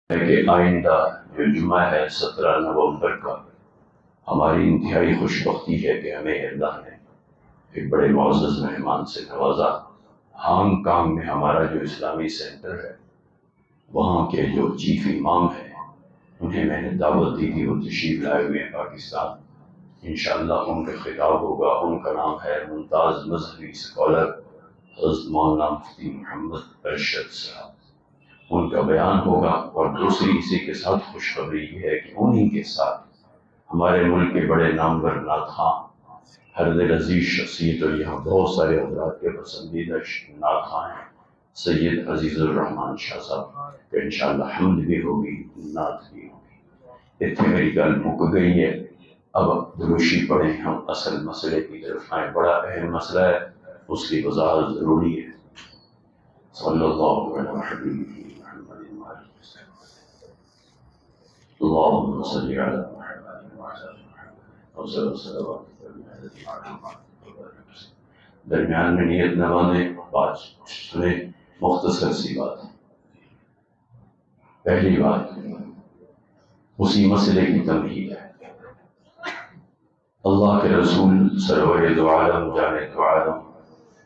ہے کہ آئندہ جو جمعہ ہے 17 نومبر کا، ہماری انتہائی خوش بختی ہے کہ ہمیں اللہ نے ایک بڑے معزز مہمان سے نوازا۔ ہانگ کانگ میں ہمارا جو اسلامی سینٹر ہے، وہاں کے جو چیف امام ہیں انہیں میں نے دعوت دی تھی، وہ تشریف لائے ہوئے ہیں پاکستان۔ انشاءاللہ ان کا خطاب ہوگا۔ ان کا نام ہے ممتاز مذہبی اسکالر حضرت مولانا مفتی محمد ارشد صاحب۔ ان کا بیان ہوگا، اور دوسری اسی کے ساتھ خوشخبری یہ ہے کہ انہی کے ساتھ ہمارے ملک کے بڑے نامور نعت خواں، ہر دل عزیز شخصیت، اور یہاں بہت سارے حضرات کے پسندیدہ نعت خواں ہیں، سید عزیز الرحمان شاہ صاحب، کہ انشاءاللہ حمد بھی ہوگی، نعت بھی ہوگی۔ اتنے میری گل مک گئی ہے، اب دروشی پڑھیں، ہم اصل مسئلے کی طرف آئیں۔ بڑا اہم مسئلہ ہے، اس کی وضاحت ضروری ہے۔ صلی اللہ علیہ وسلم۔ اللهم صل على محمد وعلى ال محمد وسلم صلوات۔ درمیان میں نیت نہ باندھیں، بات سنیں، مختصر سی بات ہے۔ پہلی بات اسی مسئلے کی تمہید ہے۔ اللہ کے رسول سرور دو عالم، جان دو عالم،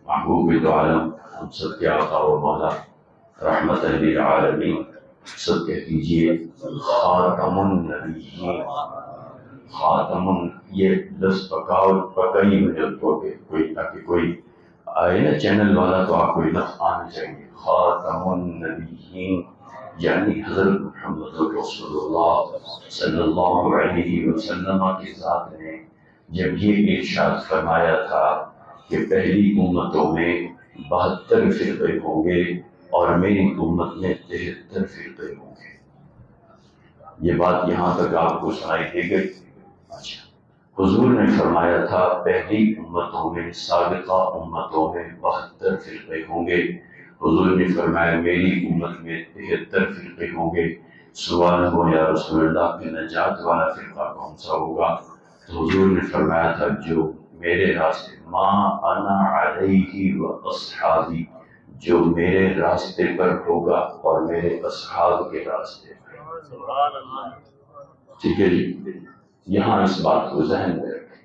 محبوب دو عالم، ہم سب کے آقا و مولا رحمت للعالمین، سب کہہ دیجئے خاتم النبیین۔ خاتم، یہ لفظ پکائی مجھے تو کہ کوئی تاکہ کوئی آئے نا چینل والا تو آپ کو لفظ آنا چاہیے۔ خاتم النبیین یعنی حضرت محمد رسول اللہ صلی اللہ علیہ وسلم کی ذات نے جب یہ ارشاد فرمایا تھا کہ پہلی امتوں میں 72 فرقے ہوں گے اور میری امت میں 73 فرقے ہوں گے، یہ بات یہاں تک آپ کو سنائی دے گئی؟ اچھا، حضور نے فرمایا تھا پہلی امتوں میں، سابقہ امتوں میں 72 فرقے ہوں گے۔ حضور نے فرمایا میری امت میں 73 فرقے ہوں گے۔ سوال ہو یا رسول اللہ کہ نجات والا فرقہ کون سا ہوگا؟ تو حضور نے فرمایا تھا جو میرے راستے، ما انا علیہ و اصحابی، جو میرے راستے پر ہوگا اور میرے اصحاب کے راستے پر۔ سبحان اللہ۔ ٹھیک ہے جی، یہاں اس بات کو ذہن میں رکھیں۔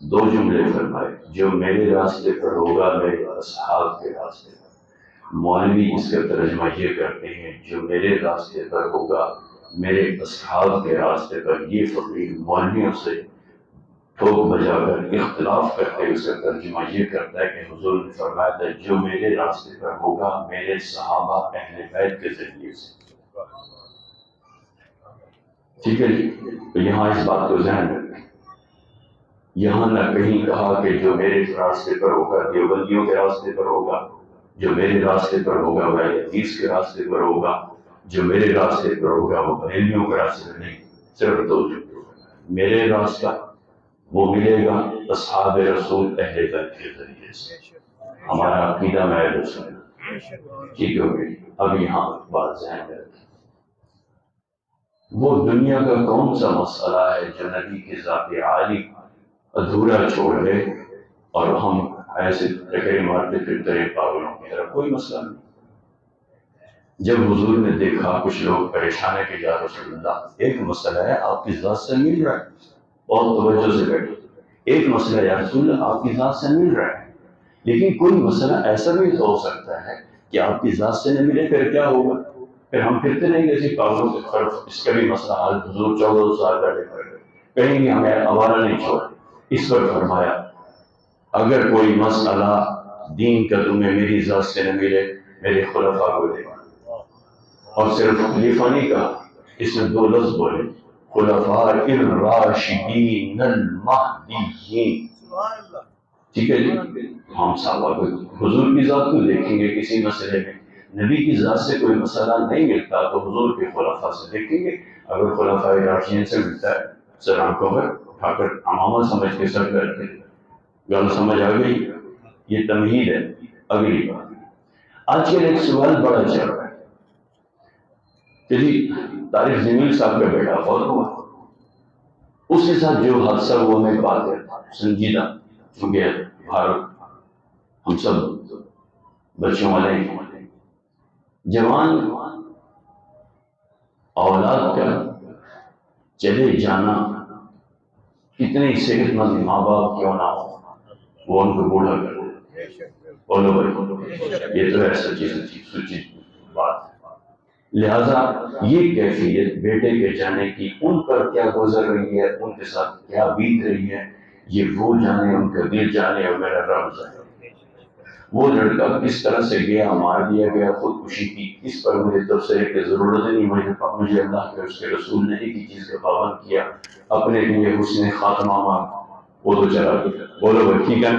دو جملے فرمائے، جو میرے راستے پر ہوگا میرے اصحاب کے راستے پر۔ مولوی اس کا ترجمہ یہ کرتے ہیں جو میرے راستے پر ہوگا میرے اصحاب کے راستے پر۔ یہ فقیر مولویوں سے ٹھوک بجا کر اختلاف کرتے اس کا ترجمہ یہ کرتا ہے کہ حضور نے فرمایا تھا جو میرے راستے پر ہوگا میرے صحابہ اہل بیت کے ذریعے سے۔ ٹھیک ہے جی، تو یہاں اس بات کو ذہن رکھیں۔ یہاں نہ کہیں کہا کہ جو میرے راستے پر ہوگا دیوبندیوں کے راستے پر ہوگا، جو میرے راستے پر ہوگا وہ حدیث کے راستے پر ہوگا، جو میرے راستے پر ہوگا وہ بریلویوں کے راستے پر نہیں۔ صرف دو جملے، میرے راستہ وہ ملے گا اصحاب رسول اہل بیت کے ذریعے سے۔ ہمارا عقیدہ میں رسول، ٹھیک ہو گئی۔ اب یہاں بات ذہن میں رکھیں، وہ دنیا کا کون سا مسئلہ ہے جو نبی کی ذات عالی ادھورا چھوڑ دے اور ہم ایسے ٹکرے مارتے پھرتے ہیں پاگلوں کی طرح؟ کوئی مسئلہ نہیں۔ جب حضور نے دیکھا کچھ لوگ پریشان ہے کہ یا رسول اللہ ایک مسئلہ ہے آپ کی ذات سے مل رہا ہے، بہت توجہ سے بیٹھو، ایک مسئلہ ہے یا رسول اللہ آپ کی ذات سے مل رہا ہے، لیکن کوئی مسئلہ ایسا بھی تو ہو سکتا ہے کہ آپ کی ذات سے نہ ملے، پھر کیا ہوگا؟ پھر ہم پھرتے نہیں جیسے پاگلوں کے طرف۔ اس کا بھی مسئلہ حل حضور 14 سال پہلے کر گئے، کہیں بھی ہمیں آوارہ نہیں چھوڑا۔ اس پر فرمایا اگر کوئی مسئلہ دین کا تمہیں میری ذات سے نہ ملے میرے خلفاء کو دے، اور صرف خلیفہ نہیں کہا، اس میں دو لفظ بولے، خلفاء الراشدین المہدیین۔ ٹھیک ہے جی، ہم صحابہ کو حضور کی ذات کو دیکھیں گے کسی مسئلے میں، نبی کی ذات سے کوئی مسئلہ نہیں ملتا تو حضور کے خلفاء سے دیکھیں گے۔ اگر خلفاء راشدین سے ملتا ہے سر آنکھوں پر اٹھا کر عمامہ سمجھ کے سر پہ رکھیں۔ گل سمجھ آ گئی؟ یہ تمہید ہے۔ اگلی بات، آج کل ایک سوال بڑا چل رہا ہے کہ جی طارق جمیل صاحب کا بیٹا فوت ہوا، اس کے ساتھ جو حادثہ ہوا میں بات ہے سنجیدہ، کیونکہ بھارت ہم سب بچوں والے ہیں، جوان چلے جانا کتنے صحت مند ماں باپ کیوں نہ ہو وہ ان کو بوڑھا کر دے. بولو بھائی یہ تو ہے سچی بات ہے. لہذا یہ کیفیت بیٹے کے جانے کی ان پر کیا گزر رہی ہے، ان کے ساتھ کیا بیت رہی ہے، یہ وہ جانے، ان کا دل جانے اور میرا رب جانے. وہ لڑکا کس طرح سے گیا، مار دیا گیا، خودکشی کی، اس پر مجھے تبصرے کی ضرورت نہیں. مجھے اللہ کے اس کے رسول نے ایک ہی چیز کا پابند کیا، اپنے لیے حسن خاتمہ مانگ، وہ تو چلا گیا. بولو بھائی ٹھیک ہے.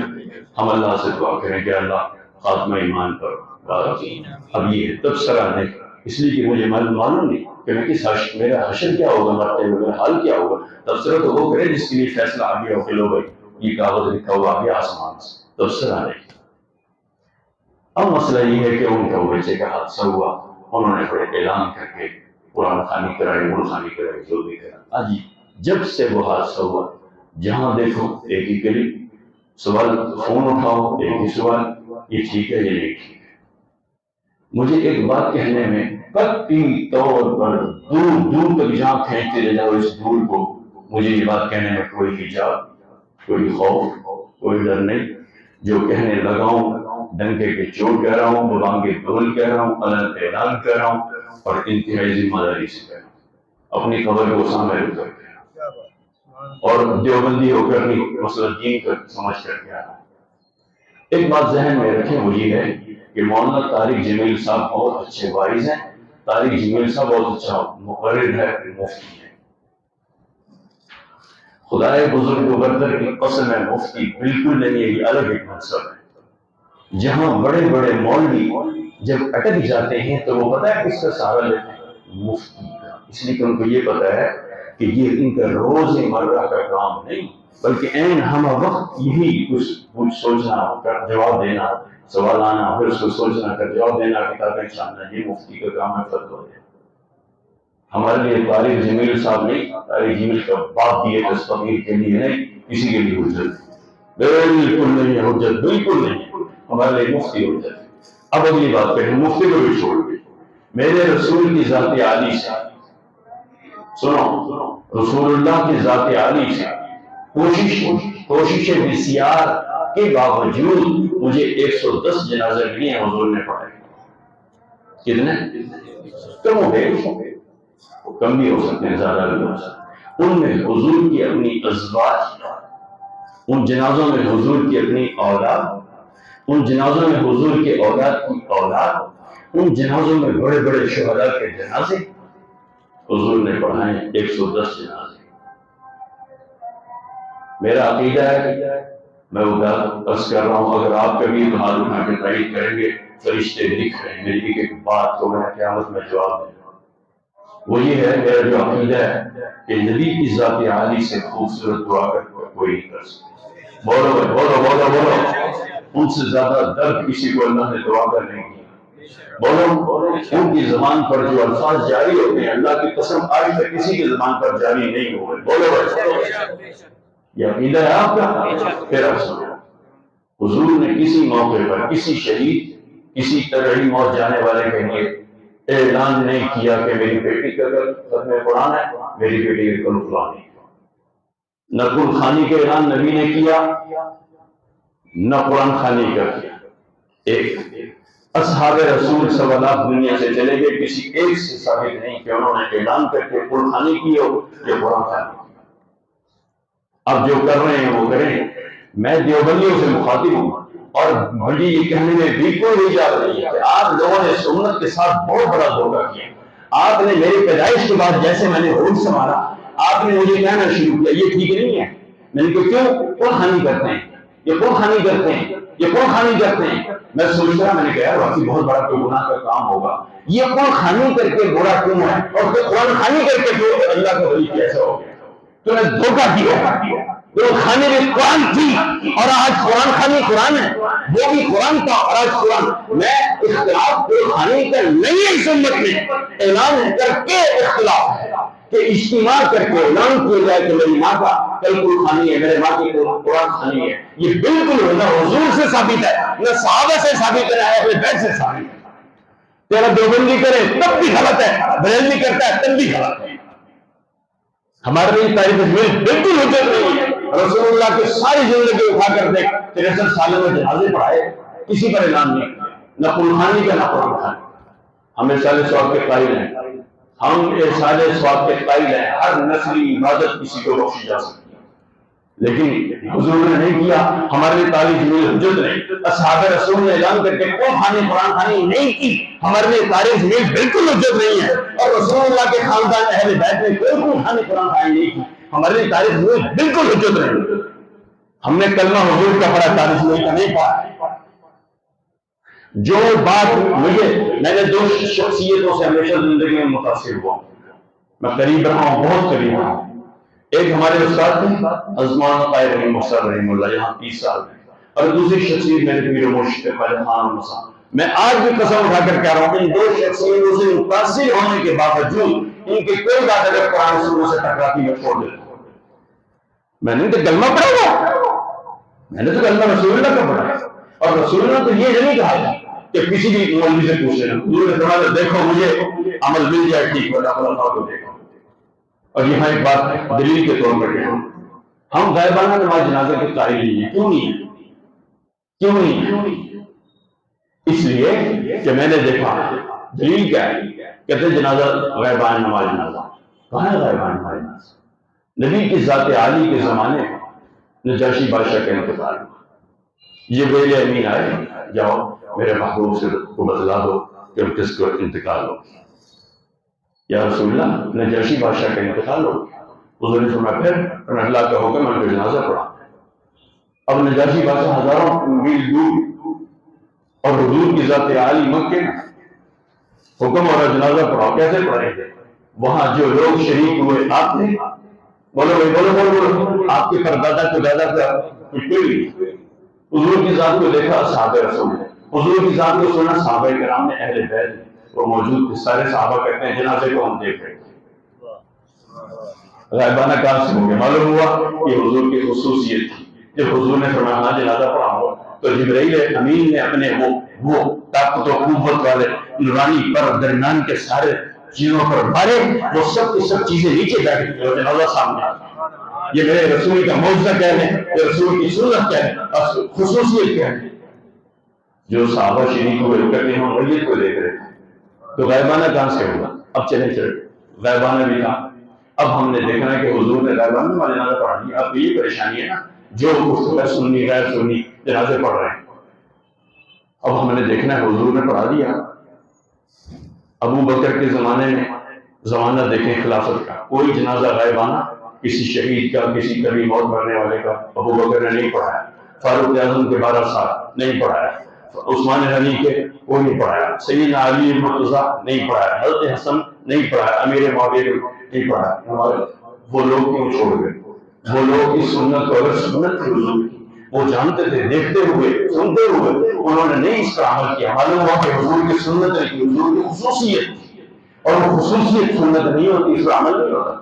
ہم اللہ سے دعا کریں کہ اللہ خاتمہ ایمان پر بارک. اب یہ تبصرہ نہیں، اس لیے کہ مجھے معلوم نہیں کہ میں کس میرا حشر کیا ہوگا، مرتے ہوئے میرا حال کیا ہوگا. تبصرہ تو وہ کرے جس کے لیے فیصلہ آ گیا ہو کہ لو بھائی یہ کاغذ لکھا ہوا آ گیا آسمان سے. تبصرہ نہیں. اب مسئلہ یہ ہے کہ ان کا بچے کا حادثہ ہوا، انہوں نے بڑے اعلان کر کے قرآن خوانی کرائی، مول خوانی کرائی، جو بھی کرا. آج جب سے وہ حادثہ ہوا جہاں دیکھو ایک ہی کلپ، سوال فون اٹھاؤ ایک ہی سوال، یہ ٹھیک ہے یہ نہیں ٹھیک ہے. مجھے ایک بات کہنے میں قطعی طور پر دور دور تک جہاں کھینچتے لے جاؤ اس دور کو، مجھے یہ بات کہنے میں کوئی حجاب، کوئی خوف، کوئی ڈر نہیں. جو کہنے لگاؤں ڈنکے کے چوٹ کہہ رہا ہوں، ببانگے ڈول کہہ رہا ہوں، علن اعلان کہہ رہا ہوں، اور انتہائی ذمہ داری سے کہہ رہا ہوں. اپنی خبر کو سامنے رکھ کر کے اور دیوبندی ہو کر نہیں، مسئلہ دین کا سمجھ کر کے آ رہا. ایک بات ذہن میں رکھیں وہ یہ ہے کہ مولانا طارق جمیل صاحب بہت اچھے وائز ہیں. طارق جمیل صاحب بہت اچھا مقرر ہے، مفتی ہے. خدائے بزرگ و برتر کی قسم ہے مفتی بالکل نہیں ہے، یہ الگ ایک منصب ہے. جہاں بڑے بڑے مولوی جب اٹک جاتے ہیں تو وہ پتہ ہے کس کا سہارا لیتے ہیں؟ مفتی کا. اس لیے کہ ان کو یہ پتہ ہے کہ یہ ان کا روز مرہ کا کام نہیں، بلکہ عین ہم وقت یہی کچھ سوچنا، جواب دینا، سوال آنا، پھر اس کو سوچنا، پھر جواب دینا، کتابیں چھاپنا، یہ مفتی کا کام ہے. فتویٰ دینا. ہمارے لیے طارق جمیل صاحب نہیں، طارق جمیل کا باپ دیے تصویر کے لیے نہیں، کسی کے لیے حجت بالکل نہیں ہے، حجت بالکل نہیں ہے. ہمارے لیے مفتی حجت ہے. اب اگلی بات کہیں، مفتی کو بھی چھوڑ دیں. میرے رسول کی ذات عالی سے سنو، رسول اللہ کی ذات عالی سے کوشش بسیار کے باوجود مجھے 110 جنازے ملی ہیں حضور نے پڑھائے. کتنے؟ کم ہو گئے، کم بھی ہو سکتے ہیں، زیادہ بھی ہو سکتے ہیں. ان میں حضور کی اپنی ازواج، ان جنازوں میں حضور کی اپنی اولاد، ان جنازوں میں حضور کے اولاد کی اولاد، ان جنازوں میں بڑے بڑے شہداء کے جنازے حضور نے پڑھائے 110 جنازے. میرا عقیدہ ہے، میں وہ عرض کر رہا ہوں، اگر آپ کبھی ہاتھ اٹھا کے تائید کریں گے، فرشتے لکھ رہے ہیں میری ایک بات کو میں قیامت میں جواب دوں گا. وہ یہ ہے، میرا جو عقیدہ ہے کہ نبی کی ذات عالی سے خوبصورت دعا کر کوئی نہیں کر سکتا. بولو بولو بولو بولو. ان سے زیادہ درد کسی کو اللہ نے دعا کر نہیں کیا. بولو، ان کی زبان پر جو الفاظ جاری ہوتے ہیں، اللہ کی قسم آج تک کسی کی زبان پر جاری نہیں ہوئے. بولو، یہ عقیدہ ہے آپ کا. پھر آپ سنو، حضور نے کسی موقع پر کسی شہید، کسی طبعی موت جانے والے کے لیے اعلان نہیں کیا کہ میری بیٹی کا ختم قرآن ہے، میری بیٹی کا کل فلان نہیں. نہ کل خانی کا اعلان نبی نے کیا، نہ قرآن خانی کا کیا. ایک اصحاب رسول صلی اللہ علیہ وسلم دنیا سے چلے گئے، کسی ایک سے ثابت نہیں کہ انہوں نے اعلان کر کے قرآن خانی کی ہو یا قرآن خانی. اب جو کر رہے ہیں وہ کریں. میں دیوبندیوں سے مخاطب ہوں اور مجھے یہ کہنے میں بالکل نہیں جا رہی ہے کہ آپ لوگوں نے سنت کے ساتھ بہت بڑا دھوکہ کیا. آپ نے میری پیدائش کے بعد جیسے میں نے ہوش سنبھالا، آپ نے مجھے کہنا شروع کیا یہ ٹھیک نہیں ہے. میں نے کہا کیوں؟ کون خانی کرتے ہیں، یہ کون خانی کرتے ہیں، یہ کون خانی کرتے ہیں. میں سوچ رہا، میں نے کہا واقعی بہت بڑا کوئی گناہ کا کام ہوگا. یہ کون خانی کر کے برا کیوں ہے، اور پھر قرآن خانی کر کے جو اللہ کا ولی کیسا ہو گیا. تو نے دھوکہ کیا. وہ خانے میں قرآن تھی اور آج قرآن خانی قرآن ہے، وہ بھی قرآن تھا اور آج قرآن. میں اختلاف کو خانے کا نہیں ہے، سنت میں اعلان کر کے اختلاف ہے کہ اجتماع کر کے اعلان کیا جائے کہ میری ماں کا کل کوئی خانی ہے، میرے ماں کی قرآن خانی ہے. یہ بالکل نہ حضور سے ثابت ہے، نہ صحابہ سے ثابت ہے، نہ اہل بیت سے ثابت ہے. تیرا دیوبندی کرے تب بھی غلط ہے، بریلوی کرتا ہے تب بھی غلط ہے. ہمارے لیے تاریخ تجمیل بالکل حجت نہیں ہے۔ رسول اللہ کی ساری زندگی اٹھا کر دیکھ 63 سالوں میں جنازے پڑھائے، کسی پر اعلان نہیں، نہ قرآن کا نہ قرآن خانی۔ ہم ارسال ثواب کے قائل ہیں، ہم ارسال ثواب کے قائل ہیں، ہر نسلی عبادت کسی کو بخشی جا سکتی ہے، لیکن حضور نے نہیں کیا، ہمارے لیے تاریخ تجمیل حجت نہیں۔ اصحاب رسول نے اعلان کر کے کوئی خانی قرآن خانی نہیں کی، ہمارے لیے تاریخ تجمیل بالکل حجت نہیں ہے۔ اور رسول اللہ کے خاندان اہل بیت نے کوئی خانی قرآن خانی نہیں کی، ہمارے لیے تاریخ تجمیل بالکل حجت نہیں۔ ہم نے کلمہ حضور کا پڑھا، تاریخ تجمیل کا نہیں پڑھا۔ جو بات میں نے دو شخصیتوں سے ہمیشہ زندگی میں متاثر ہوا، میں قریب رہا ہوں، بہت قریب رہا ہوں۔ ایک ہمارے استاد تھے عثمان قائد رحمہ اللہ، یہاں 30 سال میں، اور دوسری شخصیت میرے پیر و مرشد خالد خان مسا۔ میں آج بھی قسم اٹھا کر کہہ رہا ہوں کہ ان دو شخصیتوں سے متاثر ہونے کے باوجود ان کی کوئی بات اگر قرآن سننے سے ٹکراتی میں چھوڑ دیتا ہوں۔ میں نے تو کلمہ پڑھا ہوا، میں نے تو کلمہ رسول اللہ کا پڑھا، اور رسول اللہ تو یہ نہیں کہا کہ کسی بھی مولوی سے پوچھ لینا، حضور نے فرمایا دیکھو مجھے عمل مل جائے ٹھیک، ورنہ اللہ کو دیکھو۔ اور یہاں ایک بات دلیل کے طور پر کہ ہم غائبانہ نماز جنازہ کے قائل نہیں ہیں۔ کیوں نہیں ہے؟ کیوں نہیں ہے؟ اس لیے کہ میں نے دیکھا، دلیل کیا ہے؟ کہتے ہیں جنازہ غائبانہ نماز جنازہ، کہاں ہے غائبانہ نماز جنازہ؟ نبی کی ذات عالی کے زمانے میں نجاشی بادشاہ کا انتقال ہوا، جبریل امین آئے، جاؤ میرے محبوب سے کو بتلا دو کہ کس کو انتقال ہو۔ یا رسول اللہ نجاشی بادشاہ کا انتقال ہو گیا۔ حضور نے فرمایا پھر اللہ کا حکم ہے کہ جنازہ پڑھا۔ اب نجاشی بادشاہ ہزاروں میل دور اور حضور کی ذات عالی مکے میں، حکم اور جنازہ پڑھاؤ، کیسے پڑھیں گے؟ وہاں جو لوگ شریک ہوئے آپ تھے، بولو بھائی بولو بولو بولو، آپ کے پردادا کو دادا کا کچھ کوئی حضور کی ذات کو دیکھا صحابہ رسول نے، حضور کی ذات کو سنا صحابہ کرام نے، اہل بیت وہ موجود تھے، سارے صحابہ کہتے ہیں جنازے کو ہم دیکھ رہے تھے۔ غائبانہ کہاں سے ہو گیا؟ معلوم ہوا یہ حضور کی خصوصیت تھی۔ جب حضور نے فرمایا ہاں جنازہ پڑھاؤ، تو جبرائیل امین نے اپنے وہ طاقت و قوت والے نورانی پر درمیان کے سارے چیزوں پر مارے، وہ سب کی سب چیزیں نیچے بیٹھ گئی اور جنازہ سامنے آ گیا۔ یہ میرے رسول کا معجزہ کیا ہے، یہ رسول کی سنت کیا ہے، خصوصیت کیا ہے؟ جو صحابہ شریک ہوئے کہتے ہیں ہم میت کو دیکھ رہے تھے، تو غائبانہ کہاں سے ہوگا؟ اب چلے غائبانہ بھی تھا۔ اب ہم نے دیکھنا ہے کہ حضور نے غائبانہ نماز جنازہ پڑھا دیا۔ اب یہ پریشانی ہے نا، جو سنی غیر سنی جنازے پڑھ رہے ہیں، اب ہم نے دیکھنا ہے حضور نے پڑھا دیا۔ ابو بکر کے زمانے میں زمانہ دیکھیں خلافت کا، کوئی جنازہ غائبانہ کسی شہید کا، کسی کبھی موت مرنے والے کا ابو بکر نے نہیں پڑھایا، فاروق اعظم کے 12 سال نہیں پڑھایا، عثمان غنی کے وہ نہیں پڑھایا، سیدنا علی مرتضیٰ نہیں پڑھایا، حضرت حسن نہیں پڑھایا، امیر معاویہ نہیں پڑھایا۔ وہ لوگ کیوں چھوڑ گئے؟ وہ لوگ اس سنت کو اگر سنت تھی حضور کی، وہ جانتے تھے، دیکھتے ہوئے سنتے ہوئے انہوں نے نہیں اس پر عمل کیا۔ معلوم ہوا کہ حضور کی سنت ہے، کہ حضور کی خصوصیت تھی، اور وہ خصوصیت سنت نہیں ہوتی، اس پر عمل نہیں ہوتا۔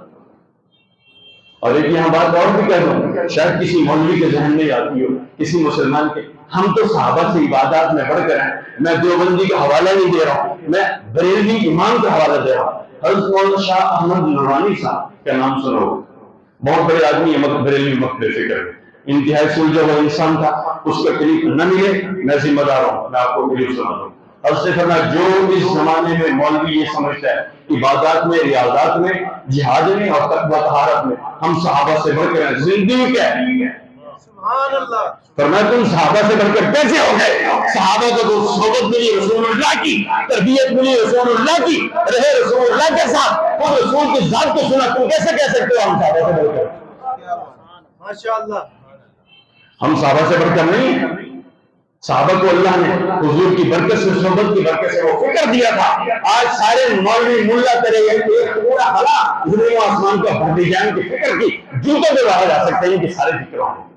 اور ایک یہاں بات اور بھی کہہ دوں، شاید کسی مولوی کے ذہن میں آتی ہو، کسی مسلمان کے، ہم تو صحابہ سے عبادات میں بڑھ کر ہیں۔ میں دیوبندی کا حوالہ نہیں دے رہا ہوں، میں بریلوی امام کا حوالہ دے رہا ہوں۔ حضرت مولانا شاہ احمد نورانی صاحب کا نام سنو، بہت بڑے آدمی ہے، بریلوی مکتب فکر میں، انتہائی سلجھا ہوا انسان تھا۔ اس کا کلپ نہ ملے میں ذمہ دار ہوں، میں آپ کو کلپ سنا دوں۔ حضرت نے فرمایا جو اس زمانے میں مولوی یہ سمجھتا ہے عبادات میں، ریاضات میں، جہاد میں اور تقویٰ طہارت میں ہم صحابہ سے بڑھ کر ہیں، زندگی کیا ہے؟ سبحان اللہ۔ فرمایا تم صحابہ سے بڑھ کر کیسے ہو گئے؟ صحابہ کو صحبت ملی رسول اللہ کی، تربیت ملی رسول اللہ کی، رہے رسول اللہ کے ساتھ، اور رسول کی ذات کو سنا، تم کیسے کہہ سکتے ہو ہم صحابہ سے بڑھ کر؟ ماشاءاللہ، ہم صحابہ سے بڑھ کر نہیں ہیں۔ صحابہ کو اللہ نے حضور کی برکت سے، صحبت کی برکت سے وہ فکر دیا تھا۔ آج سارے مولوی ملا کرے ایک پورا حلا زمین و آسمان کا بھر جان کی فکر کی جوتوں پہ باہر جا سکتے ہیں کہ سارے فکروں میں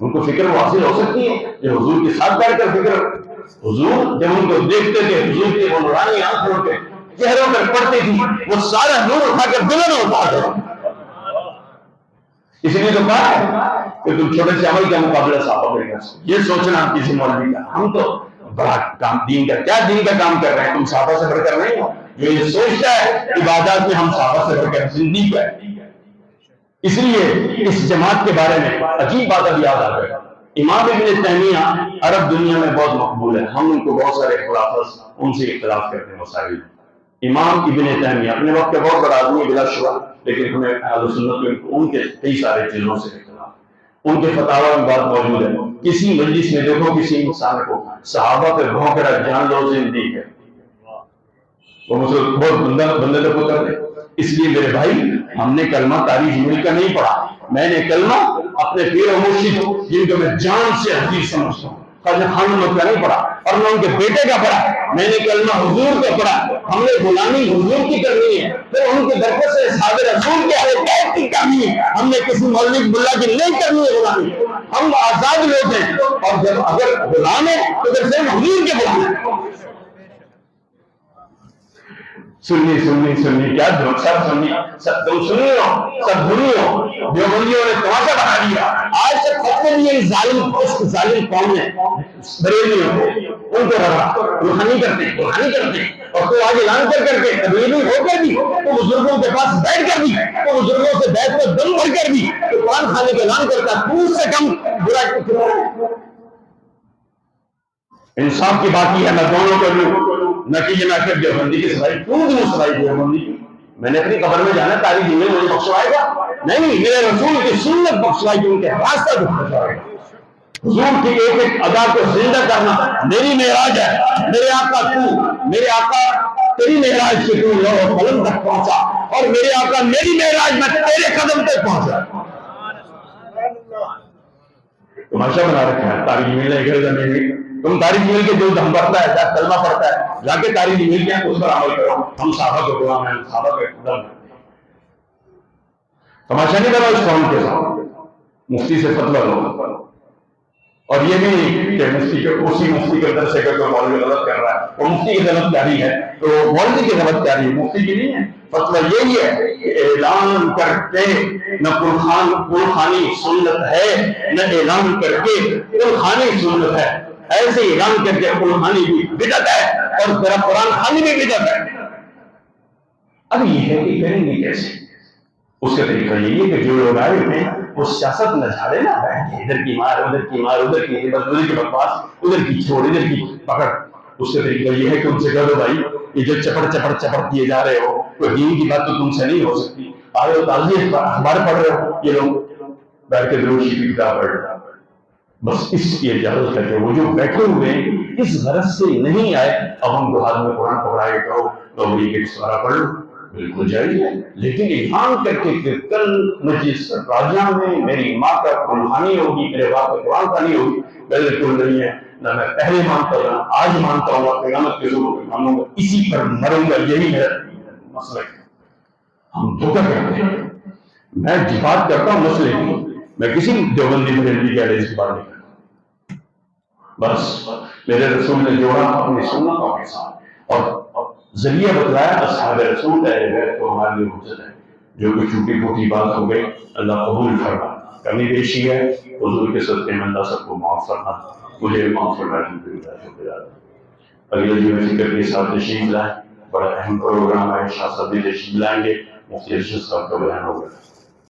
ان کو فکر حاصل ہو سکتی ہے کہ حضور کے ساتھ بیٹھ کر فکر، حضور جب ان کو دیکھتے تھے، حضور کی وہ نورانی آنکھوں کے چہروں پر پڑتی تھی، وہ سارا نور اٹھا کر دلوں میں اتار دو۔ اس لیے تو کہا ہے کہ تم چھوٹے سے عمل کا مقابلہ صحابہ کرے گا۔ یہ سوچنا کسی مولوی کا، ہم تو بڑا کام دین کا، کیا دین کا کام کر رہے ہیں؟ تم صحابہ سے بڑھ کر نہیں ہو۔ جو یہ سوچتا ہے عبادات میں ہم صحابہ سے بڑھ کر زندگی کا ہے، اس لیے اس جماعت کے بارے میں عجیب بات اب یاد آ گئی. امام ابن تیمیہ عرب دنیا میں بہت مقبول ہے، ہم ان کو بہت سارے اختلافات ان سے اختلاف کرتے ہیں مسائل. امام ابن تیمیہ اپنے وقت کا بہت بڑا آدمی بلا شبہ، لیکن ہمیں اہل سنت میں ان کے کئی سارے چیزوں سے اختلاف. ان کے فتاوی میں بات موجود ہے. کسی مجلس میں دیکھو کسی انسان کو صحابہ پہ بھونک رہا جان لو زندگی ہے، وہ بہت بندے تو پتر دے. اس لیے میرے بھائی ہم نے کلمہ تاریخ مل کر نہیں پڑھا، میں نے کلمہ اپنے پیر و مرشد جن کو میں جان سے حدیث سمجھتا ہوں خواجہ خان محمد کا نہیں پڑھا، اور میں ان کے بیٹے کا پڑھا. میں نے کلمہ حضور کا پڑھا. ہم نے غلامی حضور کی کرنی ہے، پھر ان کے درپے سے اصحاب رسول کے حقیقت کی کرنی ہے. ہم نے کسی مولوی ملا کی نہیں کرنی ہے غلامی. ہم آزاد لوگ ہیں، اور جب اگر غلام ہیں تو پھر صرف حضور کے غلام ہیں. سنی سنی سنی کیا سب سنی، سب تم سنی ہو، سب دھنی ہو. دیوبندیوں نے تماشا بنا دیا. آج تک فتوے دیے ظالم قوم نے بریلویوں کو، ان کو رکھا روحانی کرتے اور تو آج اعلان کر کے تبلیغی ہو کر بھی تو بزرگوں کے پاس بیٹھ کر بھی تو بزرگوں سے بیٹھ کر دم بھر کر بھی تو قرآن کھانے کا اعلان کرتا ہے. تو سے کم برا انصاف کی باقی ہے. میں دونوں کر لوں نہ کہ یہ میں پھر دیوبندی کی سفائی کیوں دوں سفائی دیوبندی کی. میں نے اپنی قبر میں جانا تاریخ میں مجھے بخشوائے گا نہیں، میرے رسول کی سنت بخشوائے گی، ان کے راستہ بخشوائے گا. حضور کی ایک ایک ادا کو زندہ کرنا میری معراج ہے. میرے آقا تیری معراج سے تو لوح قلم تک پہنچا، اور میرے آقا میری معراج میں تیرے قدم تک پہنچا. تماشا بنا رکھا ہے تاریخ ملنے کے زمین میں. تم تاریخ مل کے جو دم پڑتا ہے جب کلمہ پڑتا ہے جا کے تاریخ مل کے اس پر عمل کرو. ہم صحابہ کو غلام ہیں، صحابہ کا اقتدار کرتے ہیں. تماشا نہیں کرو اس قوم کے ساتھ. مفتی سے فتویٰ لو، اور یہ بھی نہیں کہ اسی مفتی کے اندر سے اگر کوئی مولوی غلط کر رہا ہے وہ مفتی کی غلط جاری ہے تو مولوی کی غلط جاری ہے، مفتی کی نہیں ہے. فتویٰ یہی ہے کہ اعلان کر کے نہ قرخانی سنت ہے، نہ اعلان کر کے قرخانی سنت ہے. ایسے اعلان کر کے قرخانی بھی بدعت ہے اور تیرا قرآن خانی بھی بدعت ہے. اب یہ ہے کہ کریں گے کیسے؟ اس کا طریقہ یہی ہے کہ جو لوگ آئے ہیں وہ سیاست نہ جھاڑے نا، بیٹھے ادھر کی مار ادھر کی مار ادھر کی ادھر کی بکواس ادھر کی چھوڑ ادھر کی پکڑ. اس کا طریقہ یہ ہے کہ ان سے کہہ دو بھائی یہ جو چپڑ کیے جا رہے ہو کوئی دین کی بات تو تم سے نہیں ہو سکتی. آئے ہو تعزیت اخبار پڑھ رہے ہو، یہ لوگ بیٹھ کے دروشی کی کتاب پڑھ رہے. بس اس کی اجازت ہے کہ وہ جو بیٹھے ہوئے اس غرض سے نہیں آئے اب ہم کو ہاتھ میں قرآن پکڑا کے کہو لوگ یہ سارا پڑھ لو، بالکل جائز ہے. لیکن اعلان کر کے کہ کل مجلس راجہ میں میری ماں کا قرآن خوانی ہوگی، میرے باپ کا قرآن خوانی ہوگی، بالکل نہیں ہے. نہ میں پہلے مانتا ہوں آج مانتا ہوں قیامت کے ضرور مانوں گا، اسی پر مروں گا. یہی ہے مسئلہ. ہم دھوکہ کرتے ہیں. میں بات کرتا ہوں مسئلے کی، میں کسی دیوبندی بریلوی کے ایڈریس کی بات نہیں کرتا. بس میرے رسول نے جوڑا اپنی سنتوں کے ساتھ اور ذریعہ بتلایا اصحاب رسول اہل بیت کو ہمارے لیے حجت ہے. جو کوئی چھوٹی پھوٹی بات ہو گئی اللہ قبول فرما، کمی بیشی ہے حضور کے صدقے میں اللہ سب کو معاف فرما، مجھے معاف فرمائے. اگلے جو فکر کے ساتھ تشریف لائیں، بڑا اہم پروگرام ہے. شاہ صاحب بھی تشریف لائیں گے، مفتی ارشد صاحب کا بیان ہوگا.